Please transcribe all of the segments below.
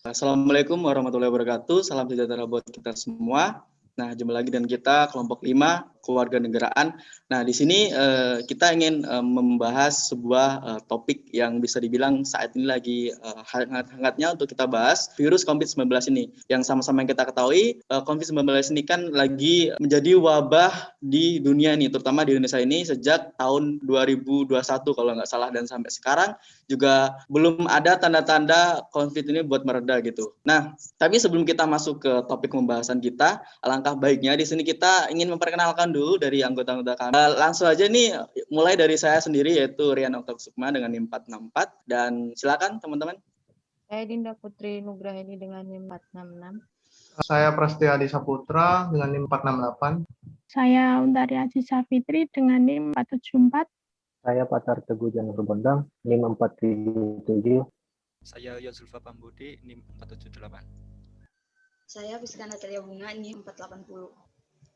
Assalamualaikum warahmatullahi wabarakatuh. Salam sejahtera buat kita semua. Nah, jumpa lagi dengan kita kelompok 5 keluarga negaraan. Nah, di sini kita ingin membahas sebuah topik yang bisa dibilang saat ini lagi hangat-hangatnya untuk kita bahas, virus COVID-19 ini. Yang sama-sama yang kita ketahui, COVID-19 ini kan lagi menjadi wabah di dunia ini, terutama di Indonesia ini sejak tahun 2021 kalau nggak salah, dan sampai sekarang juga belum ada tanda-tanda COVID ini buat mereda gitu. Nah, tapi sebelum kita masuk ke topik pembahasan kita, alangkah baiknya di sini kita ingin memperkenalkan dulu dari anggota-anggota kami. Langsung aja nih, mulai dari saya sendiri yaitu Rian Oktav Sukma dengan NIM 464, dan silakan teman-teman. Saya Dinda Putri Nugraheni dengan NIM 466. Saya Prasetya Adi Saputra dengan NIM 468. Saya Undari Aziza Fitri dengan NIM 474. Saya Patar Teguh Janur Bondang, NIM 477. Saya Yozulfa Pambudi, NIM 478. Saya Fiska Natalia Bunga, NIM 480.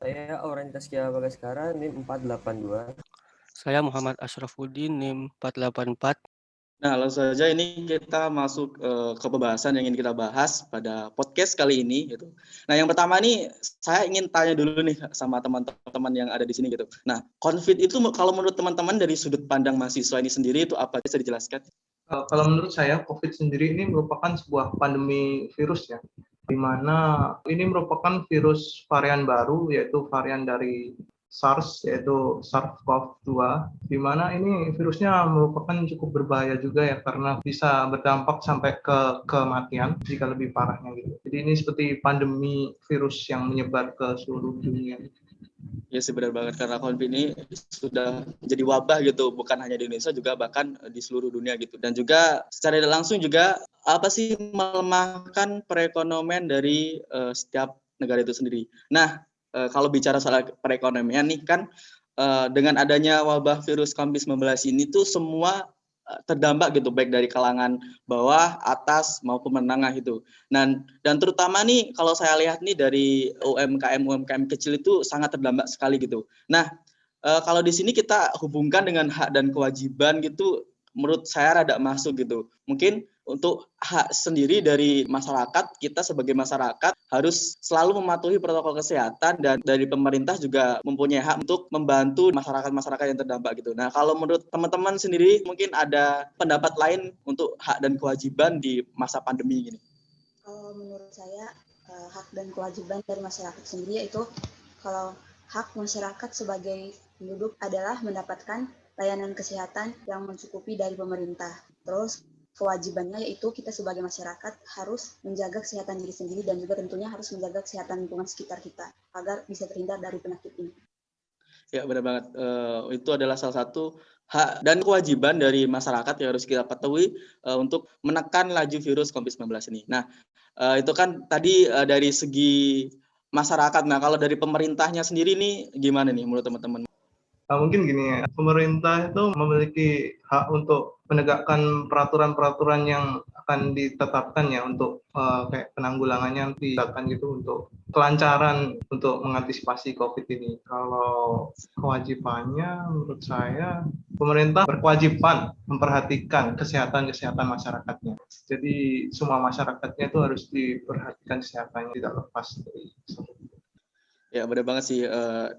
Saya Auren Taskia Bagaskara, NIM 482. Saya Muhammad Asrafuddin, NIM 484. Nah, langsung saja ini kita masuk ke pembahasan yang ingin kita bahas pada podcast kali ini gitu. Nah, yang pertama nih saya ingin tanya dulu nih sama teman-teman yang ada di sini gitu. Nah, COVID itu kalau menurut teman-teman dari sudut pandang mahasiswa ini sendiri itu apa, bisa dijelaskan? Kalau menurut saya, COVID sendiri ini merupakan sebuah pandemi virus ya, di mana ini merupakan virus varian baru, yaitu varian dari SARS, yaitu SARS-CoV-2, di mana ini virusnya merupakan cukup berbahaya juga ya, karena bisa berdampak sampai ke kematian jika lebih parahnya gitu. Jadi ini seperti pandemi virus yang menyebar ke seluruh dunia. Ya sih, benar banget, karena COVID ini sudah menjadi wabah gitu, bukan hanya di Indonesia juga bahkan di seluruh dunia gitu. Dan juga secara langsung juga melemahkan perekonomian dari setiap negara itu sendiri. Nah, kalau bicara soal perekonomian nih kan, dengan adanya wabah virus COVID-19 ini tuh semua terdampak gitu, baik dari kalangan bawah, atas maupun menengah gitu. Dan terutama nih kalau saya lihat nih dari UMKM kecil itu sangat terdampak sekali gitu. Nah, kalau di sini kita hubungkan dengan hak dan kewajiban gitu, menurut saya rada masuk gitu. Mungkin untuk hak sendiri dari masyarakat, kita sebagai masyarakat harus selalu mematuhi protokol kesehatan, dan dari pemerintah juga mempunyai hak untuk membantu masyarakat-masyarakat yang terdampak gitu. Nah, kalau menurut teman-teman sendiri mungkin ada pendapat lain untuk hak dan kewajiban di masa pandemi ini? Kalau menurut saya, hak dan kewajiban dari masyarakat sendiri yaitu, kalau hak masyarakat sebagai penduduk adalah mendapatkan layanan kesehatan yang mencukupi dari pemerintah. Terus kewajibannya yaitu kita sebagai masyarakat harus menjaga kesehatan diri sendiri dan juga tentunya harus menjaga kesehatan lingkungan sekitar kita agar bisa terhindar dari penyakit ini. Ya, benar banget. Itu adalah salah satu hak dan kewajiban dari masyarakat yang harus kita patuhi untuk menekan laju virus COVID-19 ini. Nah, itu kan tadi dari segi masyarakat. Nah, kalau dari pemerintahnya sendiri nih gimana nih menurut teman-teman? Mungkin gini ya, pemerintah itu memiliki hak untuk menegakkan peraturan-peraturan yang akan ditetapkan ya untuk kayak penanggulangannya ditetapkan gitu untuk kelancaran untuk mengantisipasi COVID ini. Kalau kewajibannya menurut saya pemerintah berkewajiban memperhatikan kesehatan masyarakatnya. Jadi semua masyarakatnya itu harus diperhatikan kesehatannya, tidak lepas dari Ya, benar banget sih.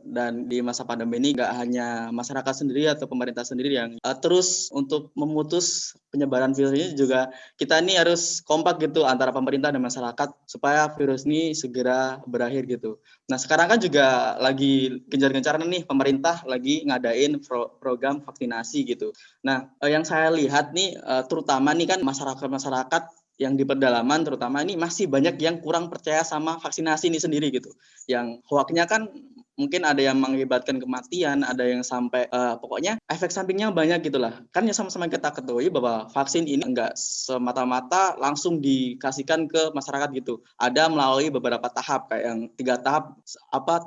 Dan di masa pandemi ini nggak hanya masyarakat sendiri atau pemerintah sendiri yang terus untuk memutus penyebaran virus ini, juga kita ini harus kompak gitu antara pemerintah dan masyarakat supaya virus ini segera berakhir gitu. Nah, sekarang kan juga lagi gencar-gencaran nih pemerintah lagi ngadain program vaksinasi gitu. Nah, yang saya lihat nih terutama nih kan masyarakat yang di pedalaman terutama ini masih banyak yang kurang percaya sama vaksinasi ini sendiri gitu. Yang hoaknya kan mungkin ada yang mengakibatkan kematian, ada yang sampai pokoknya efek sampingnya banyak gitulah. Kan ya sama-sama kita ketahui bahwa vaksin ini enggak semata-mata langsung dikasihkan ke masyarakat gitu. Ada melalui beberapa tahap, kayak yang 3 tahap,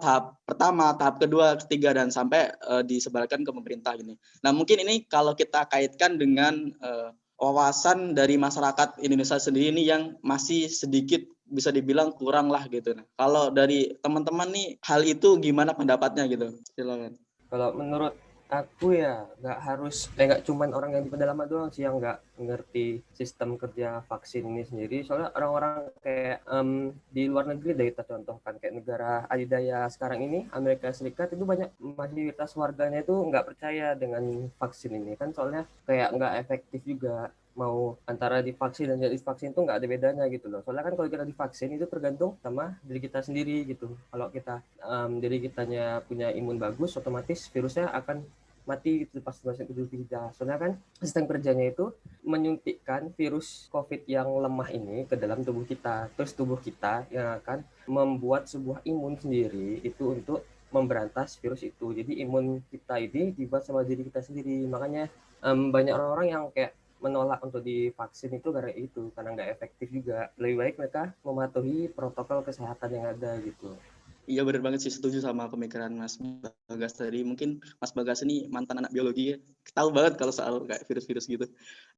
tahap pertama, tahap kedua, ketiga, dan sampai disebarkan ke pemerintah ini. Nah, mungkin ini kalau kita kaitkan dengan wawasan dari masyarakat Indonesia sendiri ini yang masih sedikit bisa dibilang kurang lah gitu. Nah, kalau dari teman-teman nih hal itu gimana pendapatnya gitu? Silakan. Kalau menurut aku ya nggak cuman orang yang di pedalaman doang sih yang nggak ngerti sistem kerja vaksin ini sendiri. Soalnya orang-orang kayak di luar negeri deh kita contohkan kayak negara adidaya sekarang ini Amerika Serikat itu banyak mayoritas warganya itu nggak percaya dengan vaksin ini kan, soalnya kayak nggak efektif juga. Mau antara divaksin dan tidak divaksin itu nggak ada bedanya gitu loh. Soalnya kan kalau kita divaksin itu tergantung sama diri kita sendiri gitu. Kalau kita diri kitanya punya imun bagus, otomatis virusnya akan mati gitu pas masuk Idul Fitri. Soalnya kan sistem kerjanya itu menyuntikkan virus COVID yang lemah ini ke dalam tubuh kita. Terus tubuh kita yang akan membuat sebuah imun sendiri itu untuk memberantas virus itu. Jadi imun kita ini dibuat sama diri kita sendiri. Makanya banyak orang-orang yang kayak menolak untuk divaksin itu karena nggak efektif juga. Lebih baik mereka mematuhi protokol kesehatan yang ada gitu. Iya benar banget sih, setuju sama pemikiran Mas Bagas tadi. Mungkin Mas Bagas ini mantan anak biologi ya, tahu banget kalau soal kayak virus-virus gitu.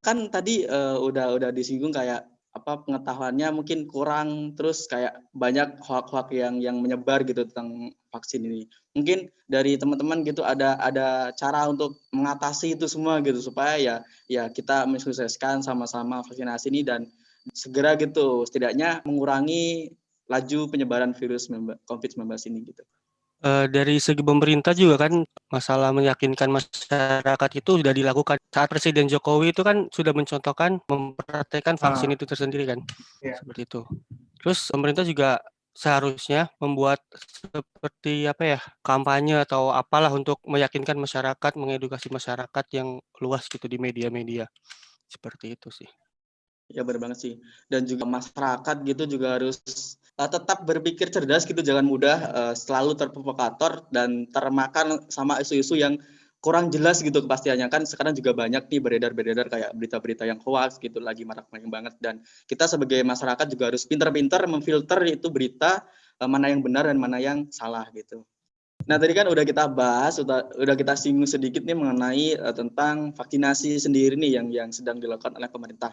Kan tadi udah disinggung kayak apa pengetahuannya mungkin kurang, terus kayak banyak hoak-hoak yang menyebar gitu tentang vaksin ini. Mungkin dari teman-teman gitu ada cara untuk mengatasi itu semua gitu supaya ya kita mensukseskan sama-sama vaksinasi ini dan segera gitu setidaknya mengurangi laju penyebaran virus COVID-19 ini gitu. Dari segi pemerintah juga kan masalah meyakinkan masyarakat itu sudah dilakukan. Saat Presiden Jokowi itu kan sudah mencontohkan mempraktekkan vaksin itu tersendiri kan. Seperti itu. Terus pemerintah juga seharusnya membuat seperti kampanye atau apalah untuk meyakinkan masyarakat, mengedukasi masyarakat yang luas gitu di media-media. Seperti itu sih. Ya benar banget sih. Dan juga masyarakat gitu juga harus tetap berpikir cerdas gitu, jangan mudah selalu terprovokator dan termakan sama isu-isu yang kurang jelas gitu kepastiannya. Kan sekarang juga banyak nih beredar kayak berita-berita yang hoax gitu, lagi marak-marak banget. Dan kita sebagai masyarakat juga harus pintar-pintar memfilter itu berita mana yang benar dan mana yang salah gitu. Nah tadi kan udah kita bahas, udah kita singgung sedikit nih mengenai tentang vaksinasi sendiri nih yang sedang dilakukan oleh pemerintah.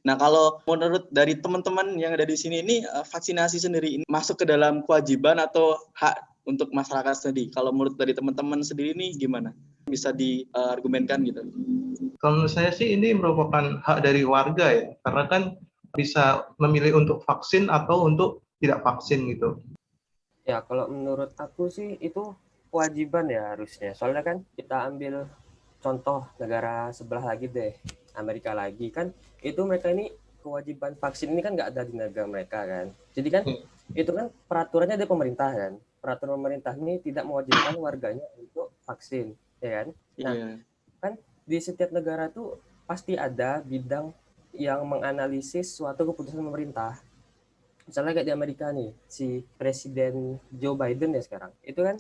Nah kalau menurut dari teman-teman yang ada di sini ini vaksinasi sendiri ini masuk ke dalam kewajiban atau hak untuk masyarakat sendiri? Kalau menurut dari teman-teman sendiri ini gimana? Bisa diargumenkan gitu? Kalau menurut saya sih ini merupakan hak dari warga ya, karena kan bisa memilih untuk vaksin atau untuk tidak vaksin gitu. Ya, kalau menurut aku sih itu kewajiban ya harusnya. Soalnya kan kita ambil contoh negara sebelah lagi deh, Amerika lagi kan, itu mereka ini kewajiban vaksin ini kan nggak ada di negara mereka kan. Jadi kan itu kan peraturannya dari pemerintah kan. Peraturan pemerintah ini tidak mewajibkan warganya untuk vaksin, ya kan? Nah, kan di setiap negara tuh pasti ada bidang yang menganalisis suatu keputusan pemerintah. Misalnya kayak di Amerika nih, si Presiden Joe Biden ya sekarang, itu kan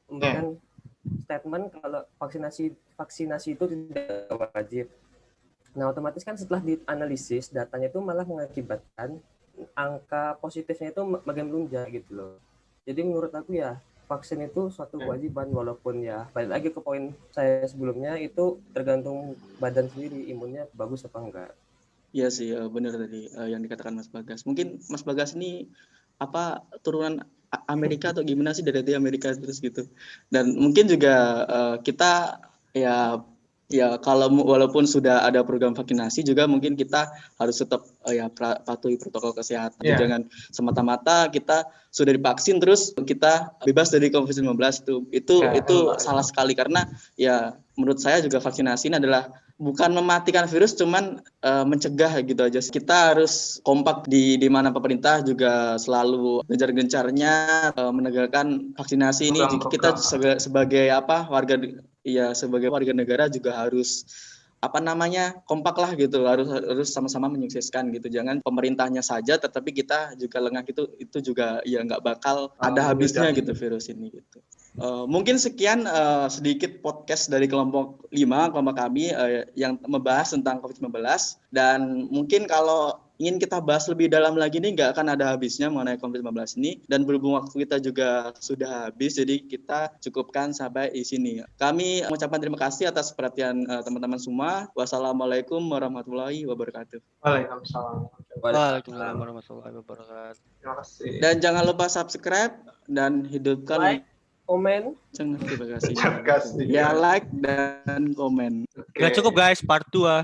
memberikan statement kalau vaksinasi itu tidak wajib. Nah, otomatis kan setelah dianalisis datanya itu malah mengakibatkan angka positifnya itu makin melonjak gitu loh. Jadi menurut aku ya vaksin itu suatu kewajiban, walaupun ya balik lagi ke poin saya sebelumnya itu tergantung badan sendiri imunnya bagus apa enggak. Iya sih, benar tadi yang dikatakan Mas Bagas. Mungkin Mas Bagas ini turunan Amerika atau gimana sih, dari Amerika terus gitu. Dan mungkin juga kita ya kalau walaupun sudah ada program vaksinasi juga mungkin kita harus tetap patuhi protokol kesehatan. Jangan semata-mata kita sudah divaksin terus kita bebas dari COVID-19 itu salah sekali, karena ya menurut saya juga vaksinasi ini adalah bukan mematikan virus, cuman mencegah gitu aja. Kita harus kompak di mana pemerintah juga selalu gencar-gencarnya menegakkan vaksinasi ini. Kita sebagai sebagai warga negara juga harus kompak lah gitu, harus sama-sama menyukseskan gitu. Jangan pemerintahnya saja tetapi kita juga lengah, itu juga ya nggak bakal ada habisnya gitu virus ini gitu. Mungkin sekian sedikit podcast dari kelompok 5, kelompok kami yang membahas tentang COVID-19, dan mungkin kalau ingin kita bahas lebih dalam lagi nih nggak akan ada habisnya mengenai COVID-19 ini, dan berhubung waktu kita juga sudah habis jadi kita cukupkan sampai di sini. Kami mengucapkan terima kasih atas perhatian teman-teman semua. Wassalamualaikum warahmatullahi wabarakatuh. Waalaikumsalam. Waalaikumsalam warahmatullahi wabarakatuh. Terima kasih. Dan jangan lupa subscribe dan hidupkan Like, komen. Terima kasih. Ya, like dan komen. Nggak cukup guys, part 2.